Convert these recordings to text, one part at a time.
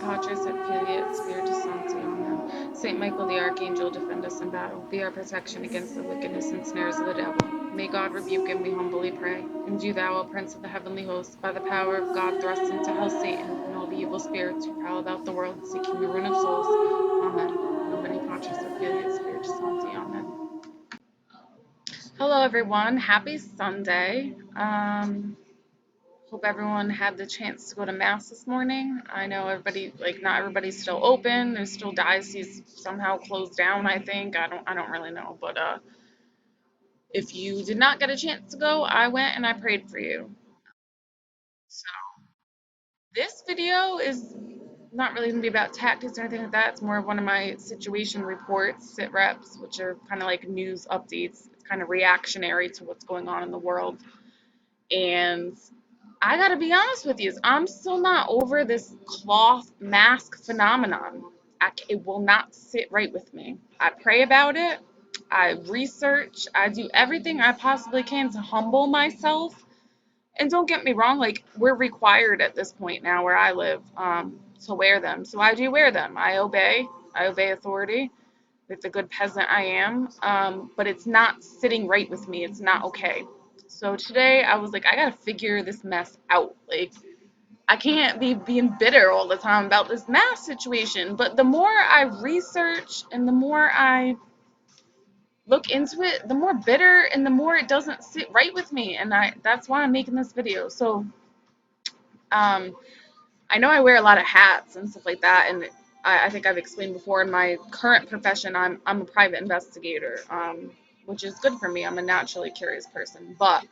Patris et Filii et Spiritus Sancti. Amen. Saint Michael the Archangel, defend us in battle. Be our protection against the wickedness and snares of the devil. May God rebuke him, we humbly pray. And do thou, O Prince of the heavenly host, by the power of God, thrust into hell Satan and all the evil spirits who prowl about the world, seeking the ruin of souls. Amen. Nomine Patris et Filii et Spiritus Sancti. Amen. Hello, everyone. Happy Sunday. Hope everyone had the chance to go to mass this morning. I know everybody, like, not everybody's still open. There's still dioceses somehow closed down, I think. I don't really know, but if you did not get a chance to go, I went and I prayed for you. So this video is not really going to be about tactics or anything like that. It's more of one of my situation reports, Sitreps, which are kind of like news updates. It's kind of reactionary to what's going on in the world. And I gotta be honest with you, I'm still not over this cloth mask phenomenon. It will not sit right with me. I pray about it. I research. I do everything I possibly can to humble myself. And don't get me wrong, like, we're required at this point now where I live, to wear them. So I do wear them. I obey. I obey authority like the good peasant I am. But it's not sitting right with me. It's not okay. So today I was like, I gotta figure this mess out. Like, I can't be being bitter all the time about this mass situation. But the more I research and the more I look into it, the more bitter and the more it doesn't sit right with me. And that's why I'm making this video. So um, I know I wear a lot of hats and stuff like that, and I think I've explained before in my current profession, I'm a private investigator, which is good for me. I'm a naturally curious person, but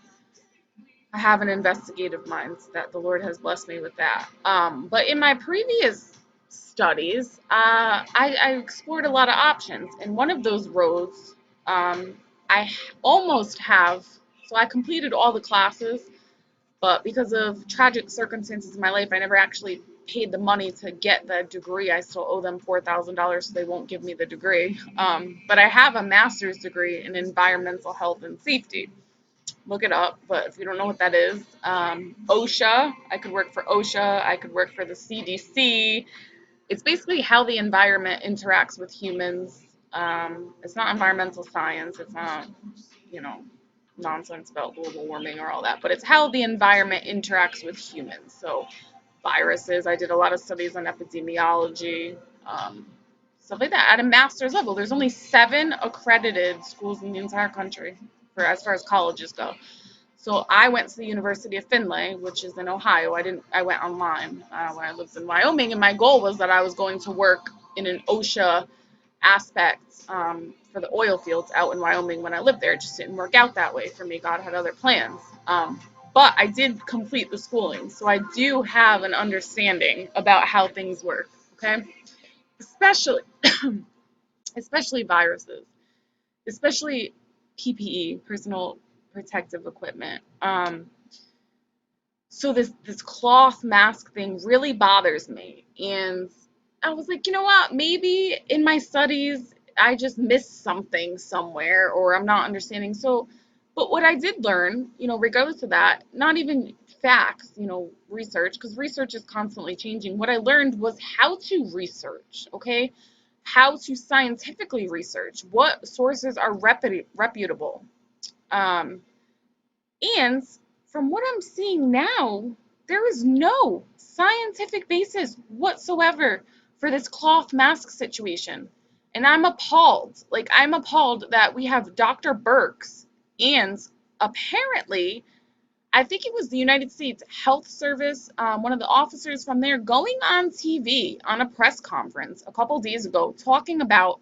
I have an investigative mind that the Lord has blessed me with that. But in my previous studies, I explored a lot of options, and one of those roads, I almost have. So I completed all the classes, but because of tragic circumstances in my life, I never actually paid the money to get the degree. I still owe them $4,000, so they won't give me the degree. But I have a master's degree in environmental health and safety. Look it up, but if you don't know what that is, OSHA, I could work for OSHA, I could work for the CDC. It's basically how the environment interacts with humans. It's not environmental science, it's not, you know, nonsense about global warming or all that, but it's how the environment interacts with humans. So viruses, I did a lot of studies on epidemiology, stuff like that. At a master's level, there's only 7 accredited schools in the entire country for as far as colleges go. So I went to the University of Findlay, which is in Ohio. I went online when I lived in Wyoming, and my goal was that I was going to work in an OSHA aspect for the oil fields out in Wyoming when I lived there. It just didn't work out that way for me. God had other plans. But I did complete the schooling, so I do have an understanding about how things work. Okay, especially especially viruses, especially PPE, personal protective equipment. So this cloth mask thing really bothers me, and I was like, you know what? Maybe in my studies I just missed something somewhere, or I'm not understanding. So, but what I did learn, regardless of that, not even facts, research, because research is constantly changing. What I learned was how to research, okay? How to scientifically research, what sources are reputable. Um, and from what I'm seeing now, there is no scientific basis whatsoever for this cloth mask situation. And I'm appalled. Like, I'm appalled that we have Dr. Birx and apparently, I think it was the United States Health Service, one of the officers from there, going on TV on a press conference a couple days ago talking about,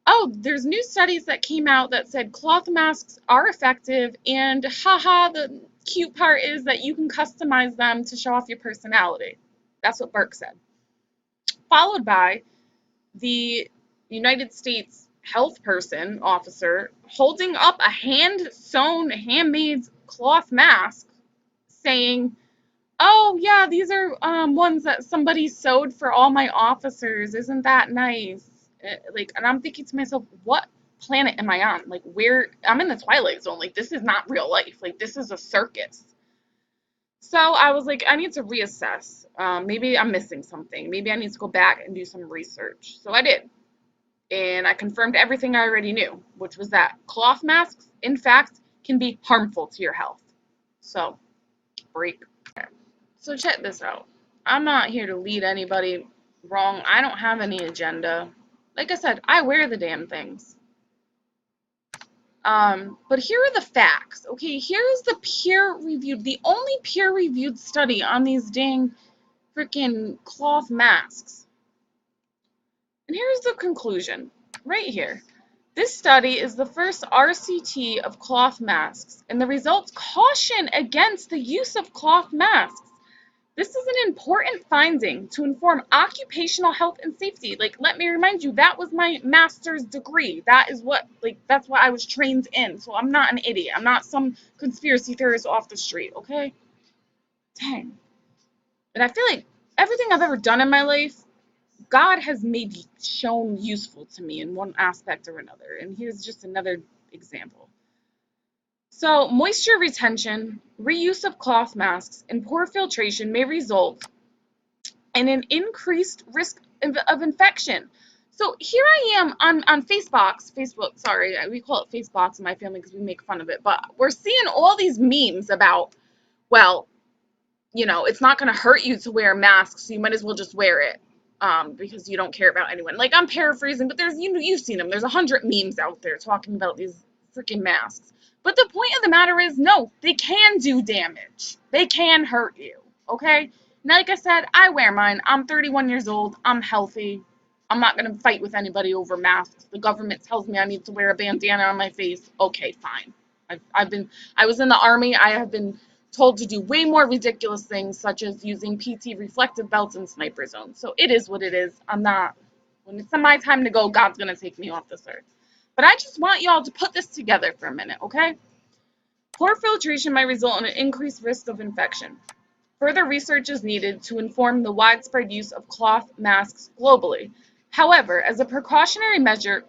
oh, there's new studies that came out that said cloth masks are effective, and haha, the cute part is that you can customize them to show off your personality. That's what Burke said. Followed by the United States health person officer holding up a hand sewn, handmade cloth mask saying, oh, yeah, these are ones that somebody sewed for all my officers. Isn't that nice? Like, and I'm thinking to myself, what planet am I on? Like, I'm in the Twilight Zone. Like, this is not real life. Like, this is a circus. So I was like, I need to reassess. Maybe I'm missing something. Maybe I need to go back and do some research. So I did. And I confirmed everything I already knew, which was that cloth masks, in fact, can be harmful to your health. So, break. So check this out. I'm not here to lead anybody wrong. I don't have any agenda. Like I said, I wear the damn things. But here are the facts. Okay, here's the only peer-reviewed study on these dang freaking cloth masks. And here's the conclusion, right here. This study is the first RCT of cloth masks, and the results caution against the use of cloth masks. This is an important finding to inform occupational health and safety. Like, let me remind you, that was my master's degree. That's what I was trained in. So I'm not an idiot. I'm not some conspiracy theorist off the street, okay? Dang. And I feel like everything I've ever done in my life, God has shown useful to me in one aspect or another. And here's just another example. So, moisture retention, reuse of cloth masks, and poor filtration may result in an increased risk of infection. So here I am on Facebook, sorry, we call it Facebox in my family because we make fun of it, but we're seeing all these memes about, well, it's not going to hurt you to wear masks, so you might as well just wear it, because you don't care about anyone. Like, I'm paraphrasing, but you've seen them. There's 100 memes out there talking about these freaking masks. But the point of the matter is, no, they can do damage. They can hurt you, okay? And like I said, I wear mine. I'm 31 years old. I'm healthy. I'm not going to fight with anybody over masks. The government tells me I need to wear a bandana on my face. Okay, fine. I was in the Army. I have been told to do way more ridiculous things, such as using PT reflective belts in sniper zones. So it is what it is. When it's my time to go, God's going to take me off this earth. But I just want y'all to put this together for a minute, okay? Poor filtration might result in an increased risk of infection. Further research is needed to inform the widespread use of cloth masks globally. However, as a precautionary measure,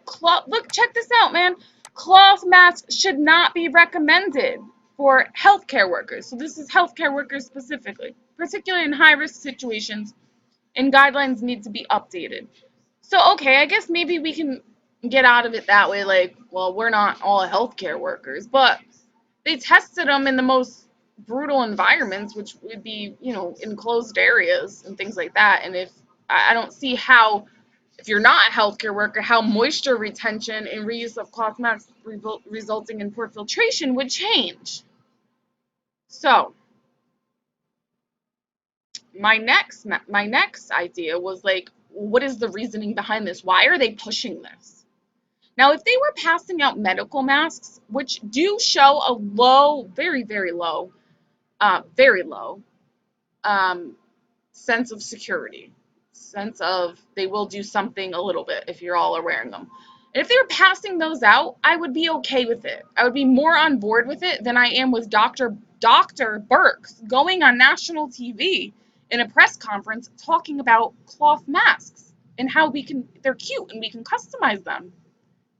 check this out, man. Cloth masks should not be recommended for healthcare workers. So this is healthcare workers specifically, particularly in high-risk situations, and guidelines need to be updated. So, okay, I guess maybe we can get out of it that way, like, well, we're not all healthcare workers, but they tested them in the most brutal environments, which would be, enclosed areas and things like that. And I don't see how, if you're not a healthcare worker, how moisture retention and reuse of cloth masks resulting in poor filtration would change. So my next idea was like, what is the reasoning behind this? Why are they pushing this? Now, if they were passing out medical masks, which do show a low, very, very low, um, sense of security, sense of they will do something a little bit if you're all are wearing them. And if they were passing those out, I would be okay with it. I would be more on board with it than I am with Dr. Birx going on national TV in a press conference talking about cloth masks and how they're cute and we can customize them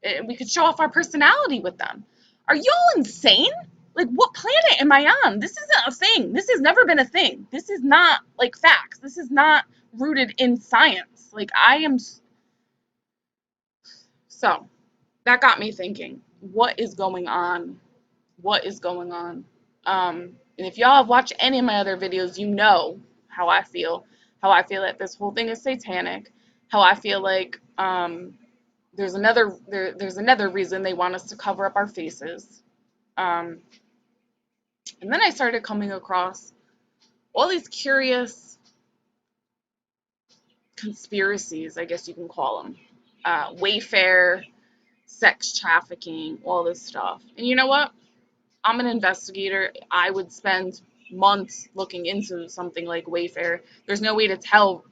and we could show off our personality with them. Are y'all insane? Like, what planet am I on? This isn't a thing. This has never been a thing. This is not, like, facts. This is not rooted in science. Like, I am... So, that got me thinking, what is going on? What is going on? And if y'all have watched any of my other videos, you know how I feel. How I feel that this whole thing is satanic. How I feel like, there's another reason they want us to cover up our faces. And then I started coming across all these curious conspiracies, I guess you can call them. Wayfair, sex trafficking, all this stuff. And you know what? I'm an investigator. I would spend months looking into something like Wayfair. There's no way to tell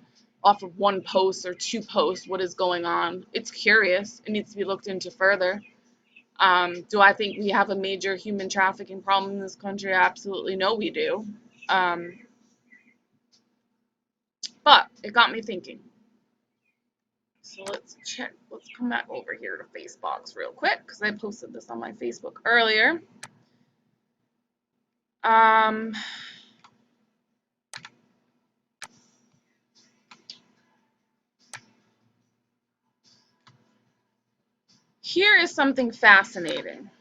off of one post or two posts what is going on. It's curious. It needs to be looked into further. Do I think we have a major human trafficking problem in this country? Absolutely no, we do. But it got me thinking. So let's come back over here to Facebox real quick because I posted this on my Facebook earlier. here is something fascinating.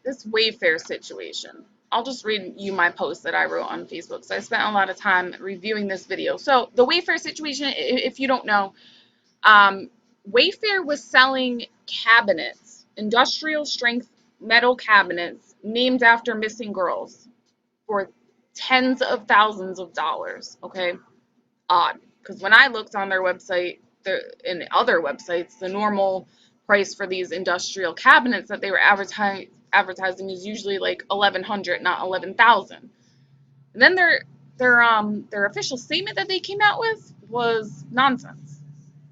This Wayfair situation. I'll just read you my post that I wrote on Facebook. So I spent a lot of time reviewing this video. So the Wayfair situation, if you don't know, Wayfair was selling cabinets, industrial strength metal cabinets named after missing girls for tens of thousands of dollars. Okay, odd, because when I looked on their website, and other websites, the normal price for these industrial cabinets that they were advertising is usually like 1,100, not 11,000. And then their official statement that they came out with was nonsense.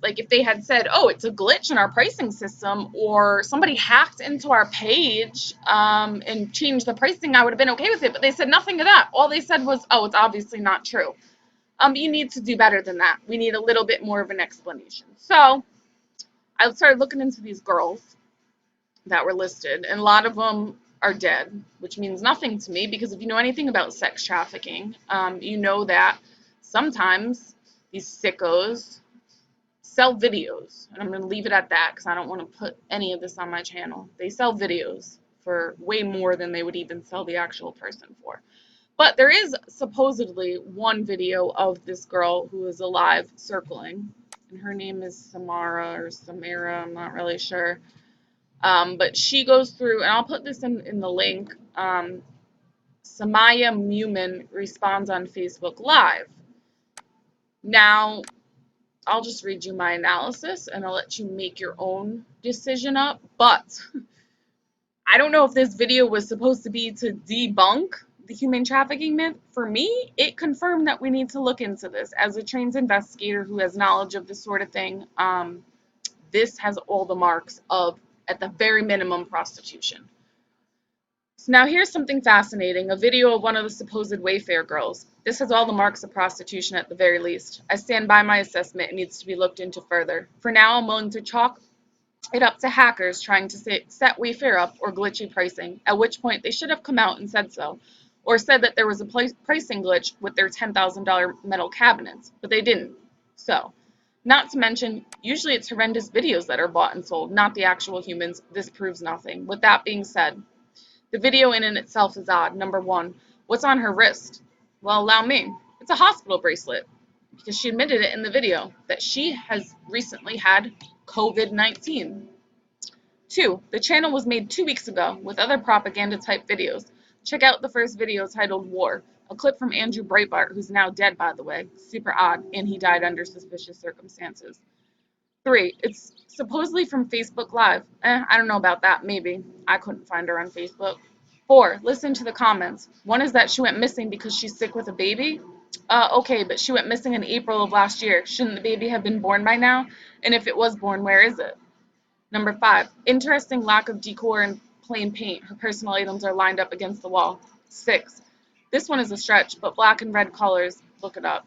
Like if they had said, "Oh, it's a glitch in our pricing system," or somebody hacked into our page and changed the pricing, I would have been okay with it. But they said nothing of that. All they said was, "Oh, it's obviously not true." You need to do better than that. We need a little bit more of an explanation. So I started looking into these girls that were listed, and a lot of them are dead, which means nothing to me because if you know anything about sex trafficking, you know that sometimes these sickos sell videos, and I'm going to leave it at that because I don't want to put any of this on my channel. They sell videos for way more than they would even sell the actual person for. But there is supposedly one video of this girl who is alive circling, and her name is Samara or Samira, I'm not really sure. But she goes through, and I'll put this in the link. Samaya Mumin responds on Facebook Live. Now, I'll just read you my analysis, and I'll let you make your own decision up. But I don't know if this video was supposed to be to debunk the human trafficking myth. For me, it confirmed that we need to look into this. As a trained investigator who has knowledge of this sort of thing, this has all the marks of, at the very minimum, prostitution. So now here's something fascinating, a video of one of the supposed Wayfair girls. This has all the marks of prostitution at the very least. I stand by my assessment. It needs to be looked into further. For now, I'm willing to chalk it up to hackers trying to set Wayfair up or glitchy pricing, at which point they should have come out and said so, or said that there was a pricing glitch with their $10,000 metal cabinets, but they didn't. So, not to mention, usually it's horrendous videos that are bought and sold, not the actual humans. This proves nothing. With that being said, the video in and itself is odd. Number one, what's on her wrist? Well, allow me. It's a hospital bracelet, because she admitted it in the video that she has recently had COVID-19. 2. The channel was made 2 weeks ago with other propaganda-type videos. Check out the first video titled War, a clip from Andrew Breitbart, who's now dead, by the way. Super odd, and he died under suspicious circumstances. 3. It's supposedly from Facebook Live. I don't know about that, maybe. I couldn't find her on Facebook. 4. Listen to the comments. One is that she went missing because she's sick with a baby. Okay, but she went missing in April of last year. Shouldn't the baby have been born by now? And if it was born, where is it? Number 5, interesting lack of decor and plain paint. Her personal items are lined up against the wall. 6, this one is a stretch, but black and red colors. Look it up.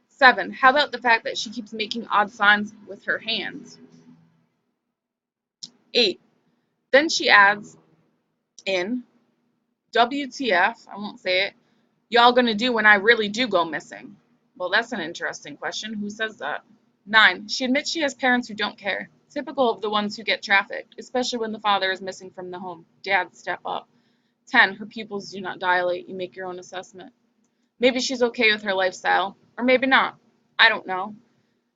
7, how about the fact that she keeps making odd signs with her hands? 8, then she adds in, WTF, I won't say it, y'all gonna do when I really do go missing? Well, that's an interesting question. Who says that? 9, she admits she has parents who don't care. Typical of the ones who get trafficked, especially when the father is missing from the home. Dad, step up. 10, her pupils do not dilate. You make your own assessment. Maybe she's okay with her lifestyle, or maybe not. I don't know.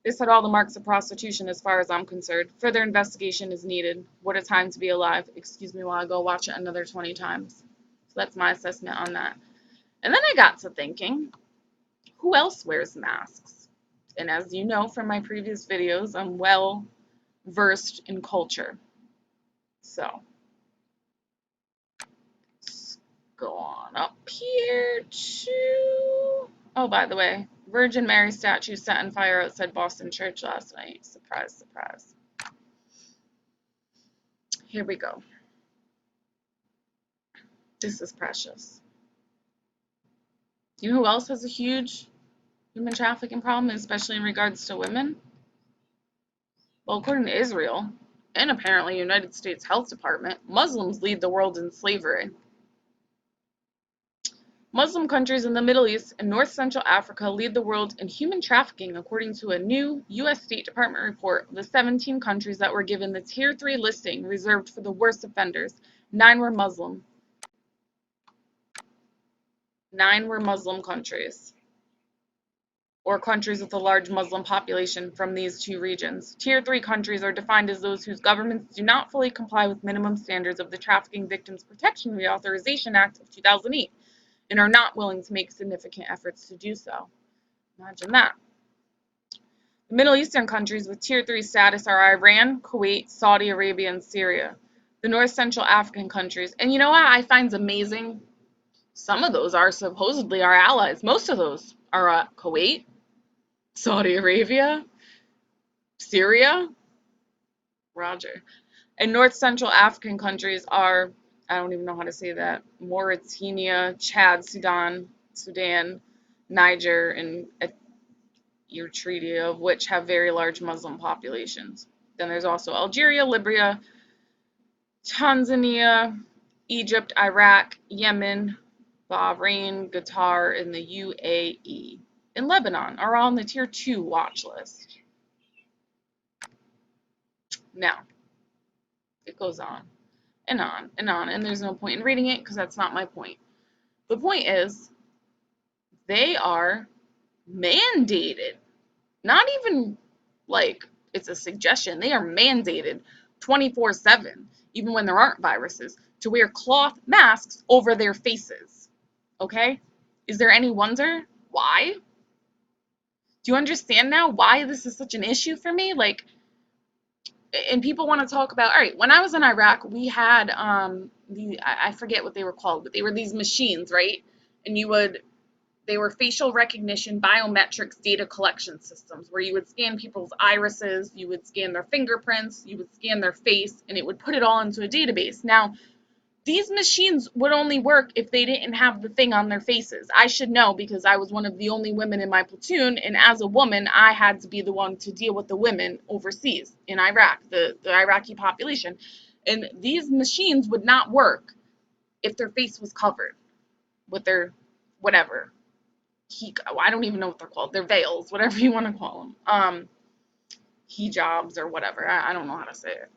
This had all the marks of prostitution as far as I'm concerned. Further investigation is needed. What a time to be alive. Excuse me while I go watch it another 20 times. So that's my assessment on that. And then I got to thinking, who else wears masks? And as you know from my previous videos, I'm well versed in culture. So, let's go on up here to... Oh, by the way, Virgin Mary statue set on fire outside Boston Church last night. Surprise, surprise. Here we go. This is precious. You know who else has a huge human trafficking problem, especially in regards to women? Well, according to Israel, and apparently United States Health Department, Muslims lead the world in slavery. Muslim countries in the Middle East and North Central Africa lead the world in human trafficking, according to a new U.S. State Department report. Of the 17 countries that were given the Tier 3 listing reserved for the worst offenders, 9 were Muslim. 9 were Muslim countries, or countries with a large Muslim population from these two regions. Tier 3 countries are defined as those whose governments do not fully comply with minimum standards of the Trafficking Victims Protection Reauthorization Act of 2008 and are not willing to make significant efforts to do so. Imagine that. The Middle Eastern countries with Tier 3 status are Iran, Kuwait, Saudi Arabia, and Syria. The North Central African countries, and you know what I find amazing? Some of those are supposedly our allies. Most of those are Kuwait, Saudi Arabia, Syria, Roger. And North Central African countries are, I don't even know how to say that, Mauritania, Chad, Sudan, Niger, and Eritrea, of which have very large Muslim populations. Then there's also Algeria, Libya, Tanzania, Egypt, Iraq, Yemen, Bahrain, Qatar, and the UAE. And Lebanon are all on the Tier 2 watch list. Now, it goes on and on and on, and there's no point in reading it because that's not my point. The point is, they are mandated, not even like it's a suggestion, they are mandated 24/7, even when there aren't viruses, to wear cloth masks over their faces. Okay? Is there any wonder why? Do you understand now why this is such an issue for me? Like, and people want to talk about, all right, when I was in Iraq, we had I forget what they were called, but they were these machines, right? And they were facial recognition biometrics data collection systems where you would scan people's irises, you would scan their fingerprints, you would scan their face, and it would put it all into a database. Now, these machines would only work if they didn't have the thing on their faces. I should know because I was one of the only women in my platoon, and as a woman, I had to be the one to deal with the women overseas in Iraq, the Iraqi population. And these machines would not work if their face was covered with their whatever. I don't even know what they're called. They're veils, whatever you want to call them. Hijabs or whatever. I don't know how to say it.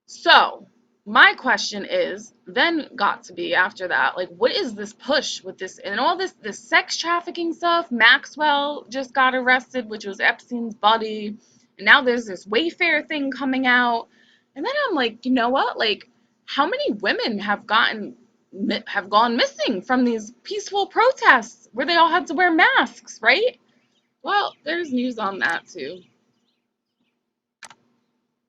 So, my question is then got to be after that, like, what is this push with this and all this sex trafficking stuff? Maxwell just got arrested, which was Epstein's buddy, and now there's this Wayfair thing coming out. And then I'm like, you know what? Like, how many women have gone missing from these peaceful protests where they all had to wear masks, right? Well, there's news on that too.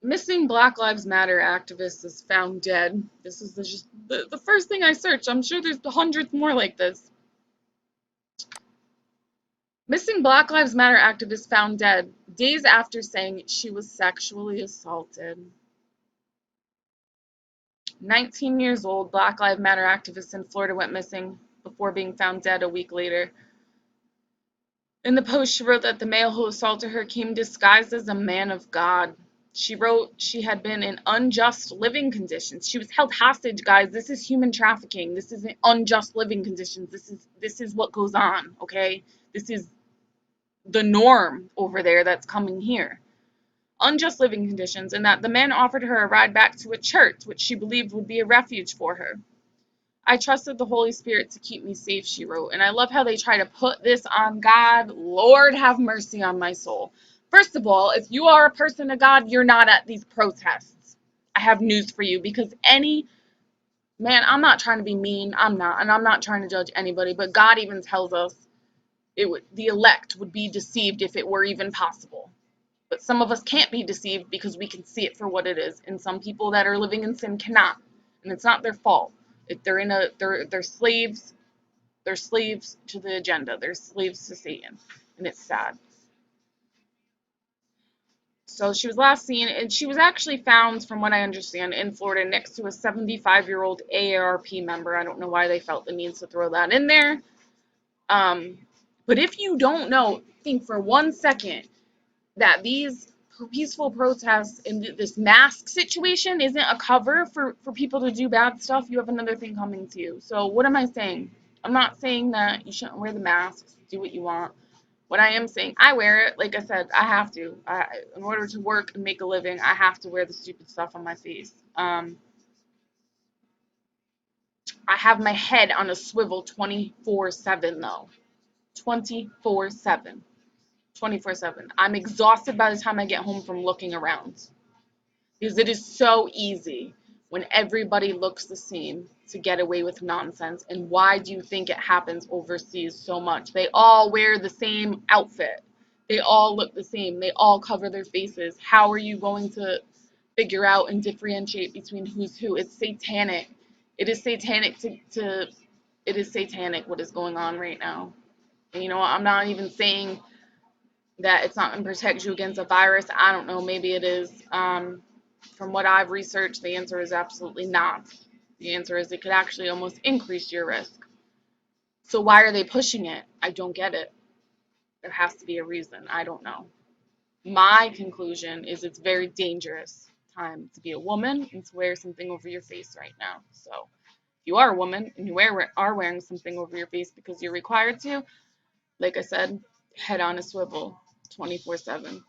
Missing Black Lives Matter activist is found dead. This is just the first thing I searched. I'm sure there's hundreds more like this. Missing Black Lives Matter activist found dead days after saying she was sexually assaulted. 19 years old Black Lives Matter activist in Florida went missing before being found dead a week later. In the post, she wrote that the male who assaulted her came disguised as a man of God. She wrote she had been in unjust living conditions. She was held hostage, guys. This is human trafficking. This isn't unjust living conditions. This is what goes on, okay? This is the norm over there that's coming here. Unjust living conditions, and that the man offered her a ride back to a church, which she believed would be a refuge for her. I trusted the Holy Spirit to keep me safe, she wrote. And I love how they try to put this on God. Lord, have mercy on my soul. First of all, if you are a person of God, you're not at these protests. I have news for you because man, I'm not trying to be mean. I'm not. And I'm not trying to judge anybody. But God even tells us the elect would be deceived if it were even possible. But some of us can't be deceived because we can see it for what it is. And some people that are living in sin cannot. And it's not their fault. If they're slaves, they're slaves to the agenda. They're slaves to Satan, and it's sad. So she was last seen, and she was actually found, from what I understand, in Florida next to a 75-year-old AARP member. I don't know why they felt the need to throw that in there. But if you don't know, think for 1 second that these peaceful protests and this mask situation isn't a cover for people to do bad stuff, you have another thing coming to you. So what am I saying? I'm not saying that you shouldn't wear the masks, do what you want. What I am saying, I wear it. Like I said, I have to. In order to work and make a living, I have to wear the stupid stuff on my face. I have my head on a swivel 24/7 though. 24/7. 24/7. I'm exhausted by the time I get home from looking around. Because it is so easy when everybody looks the same to get away with nonsense. And why do you think it happens overseas so much? They all wear the same outfit. They all look the same. They all cover their faces. How are you going to figure out and differentiate between who's who? It's satanic. It is satanic it is satanic what is going on right now. And you know what? I'm not even saying that it's not going to protect you against a virus. I don't know. Maybe it is. From what I've researched, the answer is absolutely not. The answer is it could actually almost increase your risk. So why are they pushing it? I don't get it. There has to be a reason. I don't know. My conclusion is it's very dangerous time to be a woman and to wear something over your face right now. So if you are a woman and you are wearing something over your face because you're required to, like I said, head on a swivel 24/7.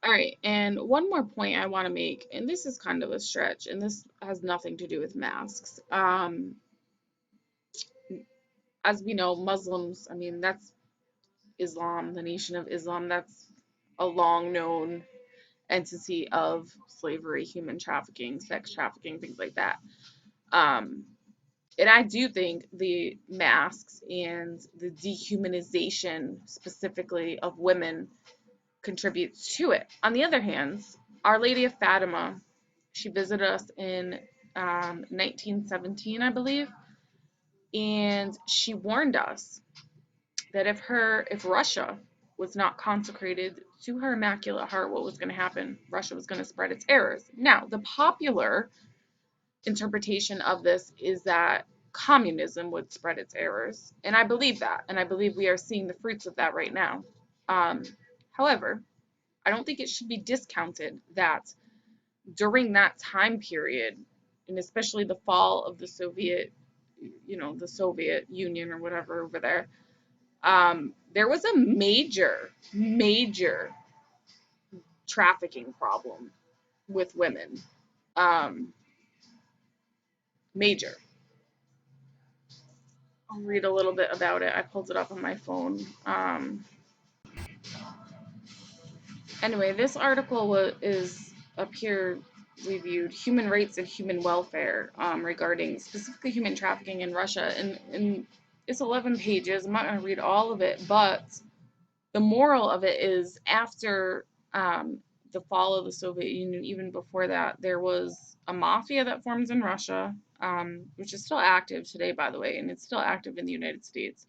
All right, and one more point I want to make, and this is kind of a stretch, and this has nothing to do with masks. As we know, Muslims, I mean, that's Islam, the Nation of Islam, that's a long known entity of slavery, human trafficking, sex trafficking, things like that. Um, and I do think the masks and the dehumanization specifically of women contributes to it. On the other hand, Our Lady of Fatima, she visited us in 1917, I believe, and she warned us that if Russia was not consecrated to her Immaculate Heart, what was going to happen? Russia was going to spread its errors. Now, the popular interpretation of this is that communism would spread its errors, and I believe that, and I believe we are seeing the fruits of that right now. Um, However, I don't think it should be discounted that during that time period, and especially the fall of the the Soviet Union or whatever over there was a major trafficking problem with women. Um, Major. I'll read a little bit about it. I pulled it up on my phone. Anyway, this article is a peer-reviewed human rights and human welfare regarding specifically human trafficking in Russia, and it's 11 pages. I'm not going to read all of it, but the moral of it is after the fall of the Soviet Union, even before that, there was a mafia that forms in Russia, which is still active today, by the way, and it's still active in the United States.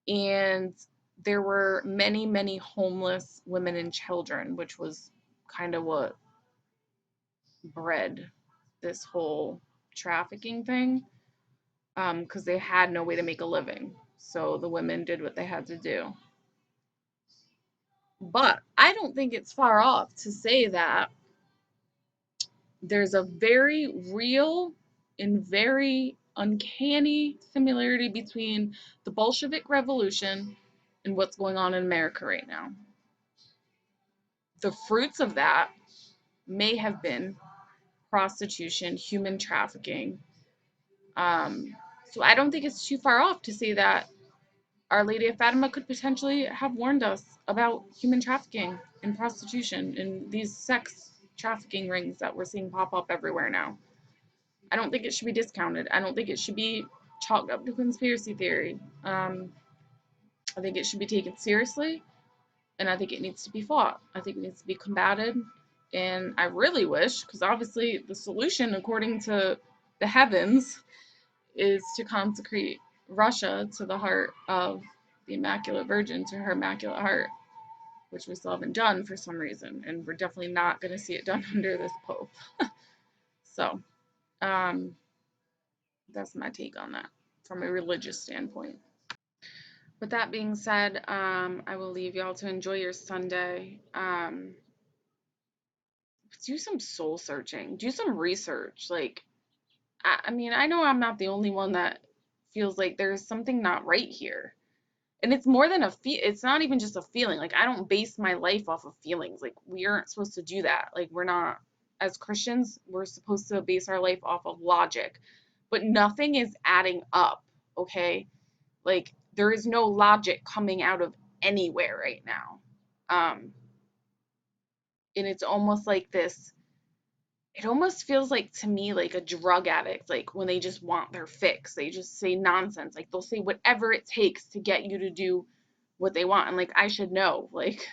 And there were many, many homeless women and children, which was kind of what bred this whole trafficking thing, because they had no way to make a living. So the women did what they had to do. But I don't think it's far off to say that there's a very real and very uncanny similarity between the Bolshevik Revolution and what's going on in America right now. The fruits of that may have been prostitution, human trafficking. So I don't think it's too far off to say that Our Lady of Fatima could potentially have warned us about human trafficking and prostitution and these sex trafficking rings that we're seeing pop up everywhere now. I don't think it should be discounted. I don't think it should be chalked up to conspiracy theory. I think it should be taken seriously, and I think it needs to be fought. I think it needs to be combated, and I really wish, because obviously the solution, according to the heavens, is to consecrate Russia to the heart of the Immaculate Virgin, to her Immaculate Heart, which we still haven't done for some reason, and we're definitely not going to see it done under this Pope. So, um, that's my take on that from a religious standpoint. With that being said, I will leave y'all to enjoy your Sunday. Do some soul searching, do some research. Like, I mean, I know I'm not the only one that feels like there's something not right here. And it's more than it's not even just a feeling. Like, I don't base my life off of feelings. Like, we aren't supposed to do that. Like, we're not, as Christians, we're supposed to base our life off of logic. But nothing is adding up, okay? Like, there is no logic coming out of anywhere right now. And it's almost like this, it almost feels like to me like a drug addict, like when they just want their fix. They just say nonsense. Like, they'll say whatever it takes to get you to do what they want. And like, I should know. Like,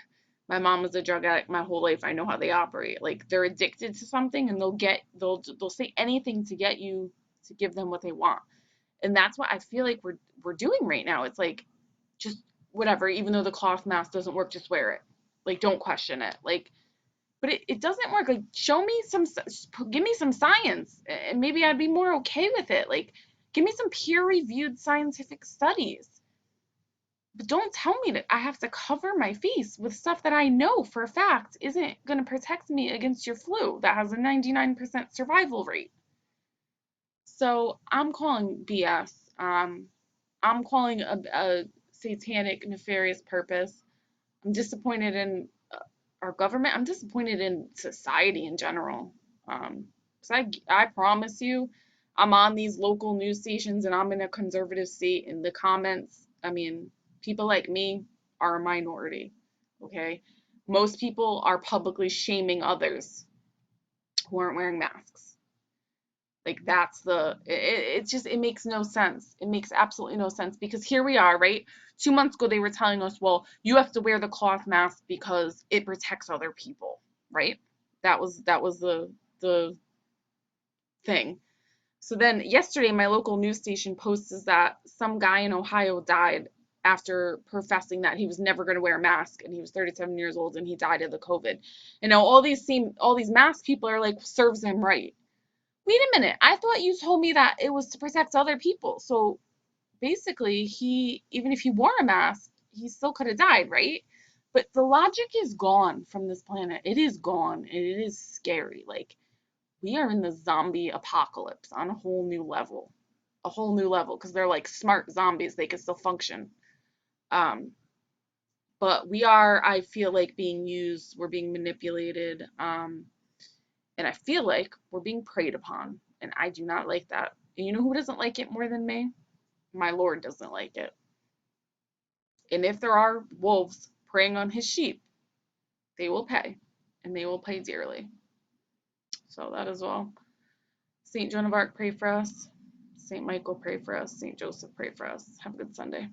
my mom was a drug addict my whole life. I know how they operate. Like, they're addicted to something and they'll say anything to get you to give them what they want. And that's what I feel like we're doing right now. It's like, just whatever, even though the cloth mask doesn't work, just wear it. Like, don't question it. Like, but it doesn't work. Like, show me give me some science, and maybe I'd be more okay with it. Like, give me some peer-reviewed scientific studies. But don't tell me that I have to cover my face with stuff that I know for a fact isn't going to protect me against your flu that has a 99% survival rate. So I'm calling BS. I'm calling a satanic, nefarious purpose. I'm disappointed in our government. I'm disappointed in society in general. Um, 'Cause I promise you, I'm on these local news stations and I'm in a conservative state. In the comments, I mean, people like me are a minority. Okay, most people are publicly shaming others who aren't wearing masks. Like, that's it just, it makes no sense. It makes absolutely no sense, because here we are, right? 2 months ago they were telling us, well, you have to wear the cloth mask because it protects other people, right? That was the thing. So then yesterday my local news station posts that some guy in Ohio died after professing that he was never going to wear a mask, and he was 37 years old and he died of the COVID. And now all these mask people are like, serves him right. Wait a minute. I thought you told me that it was to protect other people. So basically, even if he wore a mask, he still could have died, right? But the logic is gone from this planet. It is gone, and it is scary. Like, we are in the zombie apocalypse on a whole new level. A whole new level, because they're like smart zombies. They can still function. Um, but we are, I feel like, being used. We're being manipulated. And I feel like we're being preyed upon, and I do not like that. And you know who doesn't like it more than me? My Lord doesn't like it. And if there are wolves preying on his sheep, they will pay, and they will pay dearly. So that as well. Saint Joan of Arc, pray for us. Saint Michael, pray for us. Saint Joseph, pray for us. Have a good Sunday.